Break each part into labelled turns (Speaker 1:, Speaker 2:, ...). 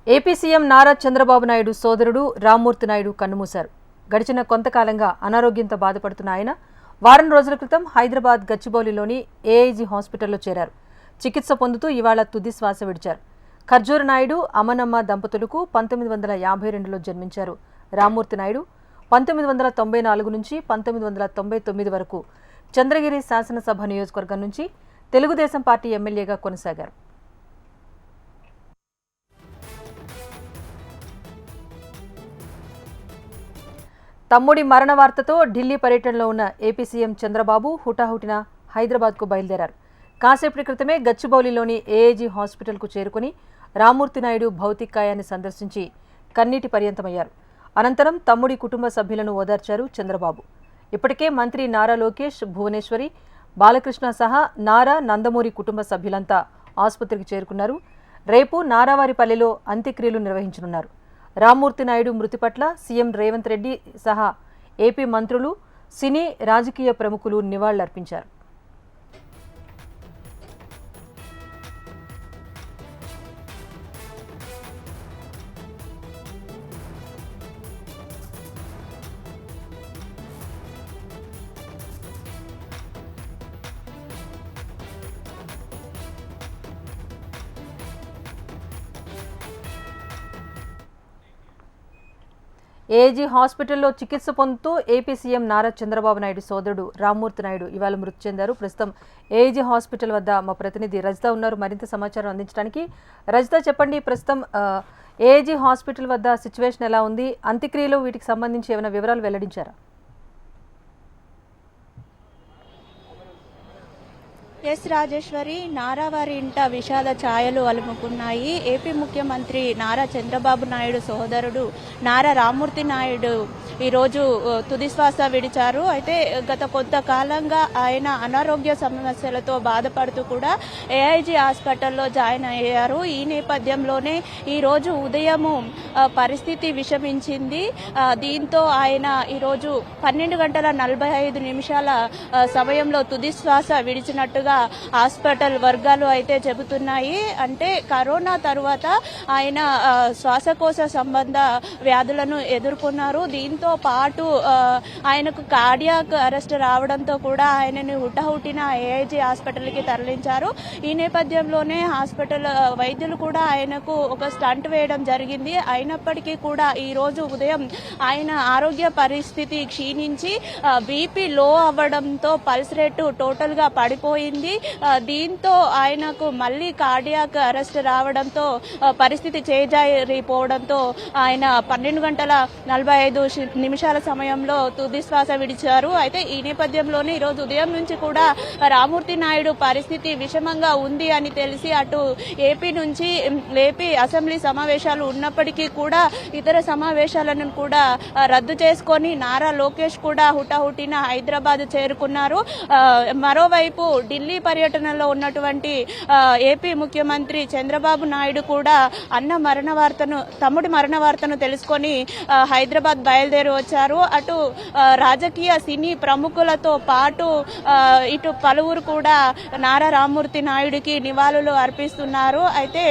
Speaker 1: AP CM Nara Chandrababu Naidu సోదరుడు రామ్మూర్తి నాయుడు కన్నుమూశారు. గడిచిన కొంతకాలంగా అనారోగ్యంతో బాధపడుతున్న ఆయన వారం రోజుల క్రితం హైదరాబాద్ గచ్చిబౌలిలోని ఏఐజీ హాస్పిటల్లో చేరారు. చికిత్స పొందుతూ ఇవాళ తుది శ్వాస విడిచారు. ఖర్జూర నాయుడు అమనమ్మ దంపతులకు 1952లో జన్మించారు. రామ్మూర్తి నాయుడు 1994 నుంచి 1999 వరకు చంద్రగిరి శాసనసభ నియోజకవర్గం నుంచి తెలుగుదేశం పార్టీ ఎమ్మెల్యేగా కొనసాగారు. తమ్ముడి మరణ వార్తతో ఢిల్లీ పర్యటనలో ఉన్న ఏపీ సీఎం చంద్రబాబు హుటాహుటిన హైదరాబాద్కు బయలుదేరారు. కాసేపటి క్రితమే గచ్చిబౌలిలోని ఏఐజీ హాస్పిటల్కు చేరుకుని రామ్మూర్తి నాయుడు భౌతికాయాన్ని సందర్శించి కన్నీటి పర్యంతమయ్యారు. అనంతరం తమ్ముడి కుటుంబ సభ్యులను ఓదార్చారు చంద్రబాబు. ఇప్పటికే మంత్రి నారా లోకేష్, భువనేశ్వరి, బాలకృష్ణ సహా నారా, నందమూరి కుటుంబ సభ్యులంతా ఆసుపత్రికి చేరుకున్నారు. రేపు నారావారిపల్లెలో అంత్యక్రియలు నిర్వహించనున్నారు. రామ్మూర్తి నాయుడు మృతి పట్ల సీఎం రేవంత్ రెడ్డి సహా ఏపీ మంత్రులు, సినీ, రాజకీయ ప్రముఖులు నివాళులర్పించారు. ఏఐజీ హాస్పిటల్లో చికిత్స పొందుతూ ఏపీ సీఎం నారా చంద్రబాబు నాయుడు సోదరుడు రామ్మూర్తి నాయుడు ఇవాళ మృతి చెందారు. ప్రస్తుతం ఏఐజీ హాస్పిటల్ వద్ద మా ప్రతినిధి రజిత ఉన్నారు మరింత సమాచారం అందించడానికి. రజిత, చెప్పండి, ప్రస్తుతం ఏఐజీ హాస్పిటల్ వద్ద సిచ్యువేషన్ ఎలా ఉంది? అంత్యక్రియలు వీటికి సంబంధించి ఏమైనా వివరాలు వెల్లడించారా?
Speaker 2: ఎస్ రాజేశ్వరి, నారావారి ఇంట విషాద ఛాయలు అలుముకున్నాయి. ఏపీ ముఖ్యమంత్రి నారా చంద్రబాబు నాయుడు సోదరుడు నారా రామ్మూర్తి నాయుడు ఈరోజు తుదిశ్వాస విడిచారు. అయితే గత కొంతకాలంగా ఆయన అనారోగ్య సమస్యలతో బాధపడుతూ కూడా ఏఐజీ హాస్పిటల్లో జాయిన్ అయ్యారు. ఈ నేపథ్యంలోనే ఈరోజు ఉదయము పరిస్థితి విషమించింది. దీంతో ఆయన ఈరోజు 12:45 సమయంలో తుదిశ్వాస విడిచినట్టుగా హాస్పిటల్ వర్గాలు అయితే చెబుతున్నాయి. అంటే కరోనా తర్వాత ఆయన శ్వాసకోశ సంబంధ వ్యాధులను ఎదుర్కొన్నారు. దీంతో పాటు ఆయనకు కార్డియాక్ అరెస్ట్ రావడంతో కూడా ఆయనని హుటాహుటిన ఏఐజీ హాస్పిటల్కి తరలించారు. ఈ నేపథ్యంలోనే హాస్పిటల్ వైద్యులు కూడా ఆయనకు ఒక స్టంట్ వేయడం జరిగింది. అయినప్పటికీ కూడా ఈ రోజు ఉదయం ఆయన ఆరోగ్య పరిస్థితి క్షీణించి బీపీ లో అవ్వడంతో పల్స్ రేటు టోటల్ గా పడిపోయింది. దీంతో ఆయనకు మళ్లీ కార్డియాక్ అరెస్ట్ రావడంతో పరిస్థితి చేజారిపోవడంతో ఆయన 12:45 సమయంలో తుదిశ్వాస విడిచారు. అయితే ఈ నేపథ్యంలోనే ఈరోజు ఉదయం నుంచి కూడా రామ్మూర్తి నాయుడు పరిస్థితి విషమంగా ఉంది అని తెలిసి అటు ఏపీ అసెంబ్లీ సమావేశాలు ఉన్నప్పటికీ కూడా ఇతర సమావేశాలను కూడా రద్దు చేసుకొని నారా లోకేష్ కూడా హుటాహుటిన హైదరాబాద్ చేరుకున్నారు. మరోవైపు ఢిల్లీ పర్యటనలో ఉన్నటువంటి ఏపీ ముఖ్యమంత్రి చంద్రబాబు నాయుడు కూడా తమ్ముడి మరణ వార్తను తెలుసుకొని హైదరాబాద్ బయలుదేరి వచ్చారు. అటు రాజకీయ సినీ ప్రముఖులతో పాటు ఇటు పలువురు కూడా నారా రామ్మూర్తి నాయుడికి నివాళులు అర్పిస్తున్నారు. అయితే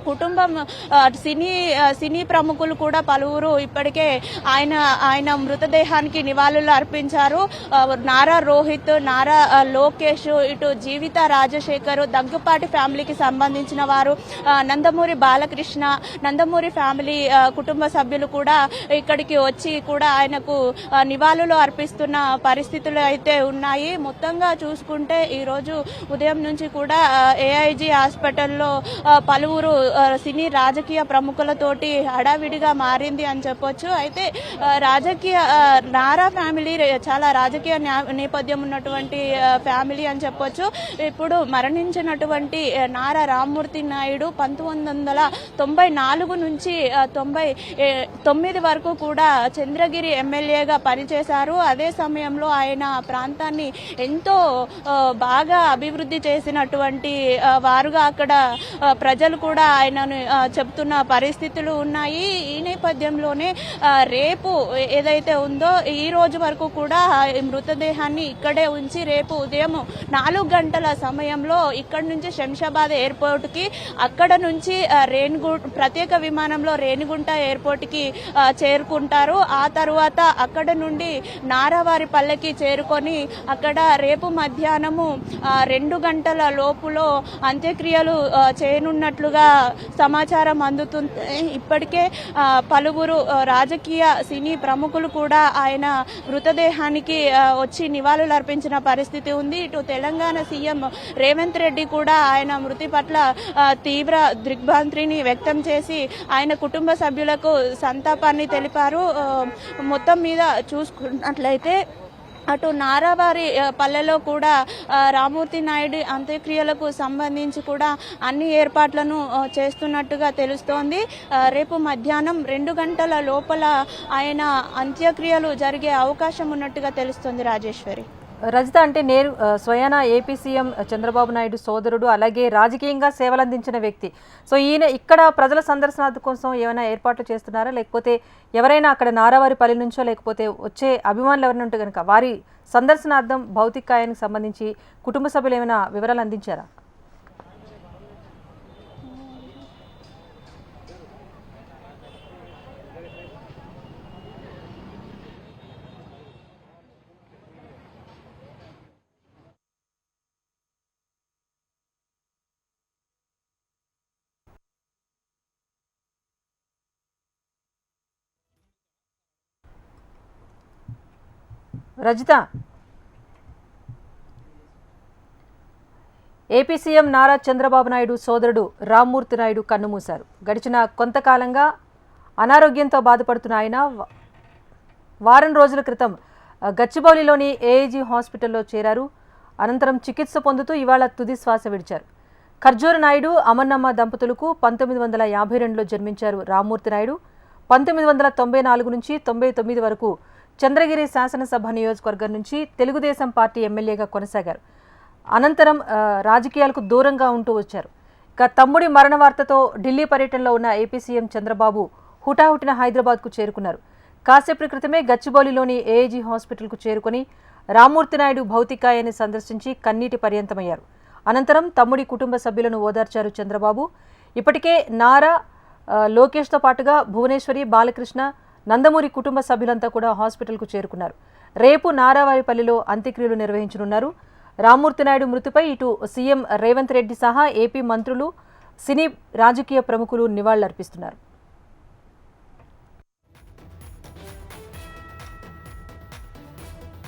Speaker 2: కుటుంబం సినీ ప్రముఖులు కూడా పలువురు ఇప్పటికే ఆయన మృతదేహానికి నివాళులు అర్పించారు. నారా రోహిత్, నారా లోకేష్, ఇటు జీవిత రాజశేఖర్, దగ్గుపాటి ఫ్యామిలీకి సంబంధించిన వారు, నందమూరి బాలకృష్ణ, నందమూరి ఫ్యామిలీ కుటుంబ సభ్యులు కూడా ఇక్కడికి వచ్చి కూడా ఆయనకు నివాళులు అర్పిస్తున్న పరిస్థితులు అయితే ఉన్నాయి. మొత్తంగా చూసుకుంటే ఈరోజు ఉదయం నుంచి కూడా ఏఐజీ హాస్పిటల్లో పలువురు సినీ రాజకీయ ప్రముఖులతోటి హడావిడిగా మారింది అని చెప్పొచ్చు. అయితే నారా ఫ్యామిలీ చాలా రాజకీయ నేపథ్యం ఉన్నటువంటి ఫ్యామిలీ అని చెప్పొచ్చు. ఇప్పుడు మరణించినటువంటి నారా రామ్మూర్తి నాయుడు 1994 నుంచి 99 వరకు కూడా చంద్రగిరి ఎమ్మెల్యేగా పనిచేశారు. అదే సమయంలో ఆయన ప్రాంతాన్ని ఎంతో బాగా అభివృద్ధి చేసినటువంటి వారుగా అక్కడ ప్రజలు కూడా కూడా ఆయనను చెప్తున్న పరిస్థితులు ఉన్నాయి. ఈ నేపథ్యంలోనే రేపు ఏదైతే ఉందో ఈ రోజు వరకు కూడా మృతదేహాన్ని ఇక్కడే ఉంచి రేపు ఉదయం 4 గంటల సమయంలో ఇక్కడి నుంచి శంషాబాద్ ఎయిర్పోర్ట్ కి, అక్కడ నుంచి ప్రత్యేక విమానంలో రేణిగుంట ఎయిర్పోర్ట్ కి చేరుకుంటారు. ఆ తర్వాత అక్కడ నుండి నారావారిపల్లెకి చేరుకొని అక్కడ రేపు మధ్యాహ్నము 2 గంటల లోపులో అంత్యక్రియలు చేయనున్నట్లుగా సమాచారం అందుతుంది. ఇప్పటికే పలువురు రాజకీయ సినీ ప్రముఖులు కూడా ఆయన మృతదేహానికి వచ్చి నివాళులు అర్పించిన పరిస్థితి ఉంది. ఇటు తెలంగాణ సీఎం రేవంత్ రెడ్డి కూడా ఆయన మృతి పట్ల తీవ్ర దిగ్భ్రాంతిని వ్యక్తం చేసి ఆయన కుటుంబ సభ్యులకు సంతాపాన్ని తెలిపారు. మొత్తం మీద చూసుకున్నట్లయితే అటు నారావారి పల్లెలో కూడా రామ్మూర్తి నాయుడు అంత్యక్రియలకు సంబంధించి కూడా అన్ని ఏర్పాట్లను చేస్తున్నట్టుగా తెలుస్తోంది. రేపు మధ్యాహ్నం 2 గంటల లోపల ఆయన అంత్యక్రియలు జరిగే అవకాశం ఉన్నట్టుగా తెలుస్తోంది. రాజేశ్వరి,
Speaker 1: రజిత, అంటే నేను స్వయానా ఏపీ సీఎం చంద్రబాబు నాయుడు సోదరుడు, అలాగే రాజకీయంగా సేవలందించిన వ్యక్తి. సో ఈయన ఇక్కడ ప్రజల సందర్శనార్థం కోసం ఏమైనా ఏర్పాట్లు చేస్తున్నారా, లేకపోతే ఎవరైనా అక్కడ నారావారిపల్లి నుంచో లేకపోతే వచ్చే అభిమానులు ఎవరైనా ఉంటే కనుక వారి సందర్శనార్థం భౌతికాయానికి సంబంధించి కుటుంబ సభ్యులు ఏమైనా వివరాలు అందించారా? రజిత, ఏపీ సీఎం నారా చంద్రబాబు నాయుడు సోదరుడు రామ్మూర్తి నాయుడు కన్నుమూశారు. గడిచిన కొంతకాలంగా అనారోగ్యంతో బాధపడుతున్న ఆయన వారం రోజుల క్రితం గచ్చిబౌలిలోని ఏఐజీ హాస్పిటల్లో చేరారు. అనంతరం చికిత్స పొందుతూ ఇవాళ తుది శ్వాస విడిచారు. ఖర్జూర నాయుడు అమన్నమ్మ దంపతులకు 1952లో జన్మించారు రామ్మూర్తి నాయుడు. 1994 నుంచి 99 వరకు చంద్రగిరి శాసనసభ నియోజకవర్గం నుంచి తెలుగుదేశం పార్టీ ఎమ్మెల్యేగా కొనసాగారు. అనంతరం రాజకీయాలకు దూరంగా ఉంటూ వచ్చారు. ఇక తమ్ముడి మరణ వార్తతో ఢిల్లీ పర్యటనలో ఉన్న ఏపీ సీఎం చంద్రబాబు హుటాహుటిన హైదరాబాద్కు చేరుకున్నారు. కాసేపటి క్రితమే గచ్చిబౌలిలోని ఏఐజీ హాస్పిటల్కు చేరుకుని రామ్మూర్తి నాయుడు భౌతికాయాన్ని సందర్శించి కన్నీటి పర్యంతమయ్యారు. అనంతరం తమ్ముడి కుటుంబ సభ్యులను ఓదార్చారు చంద్రబాబు. ఇప్పటికే నారా, లోకేష్తో పాటుగా భువనేశ్వరి, బాలకృష్ణ, నందమూరి కుటుంబ సభ్యులంతా కూడా హాస్పిటల్కు చేరుకున్నారు. రేపు నారావారిపల్లిలో అంత్యక్రియలు నిర్వహించనున్నారు. రామ్మూర్తి నాయుడు మృతిపై ఇటు సీఎం రేవంత్ రెడ్డి సహా ఏపీ మంత్రులు, సినీ రాజకీయ ప్రముఖులు నివాళులర్పిస్తున్నారు.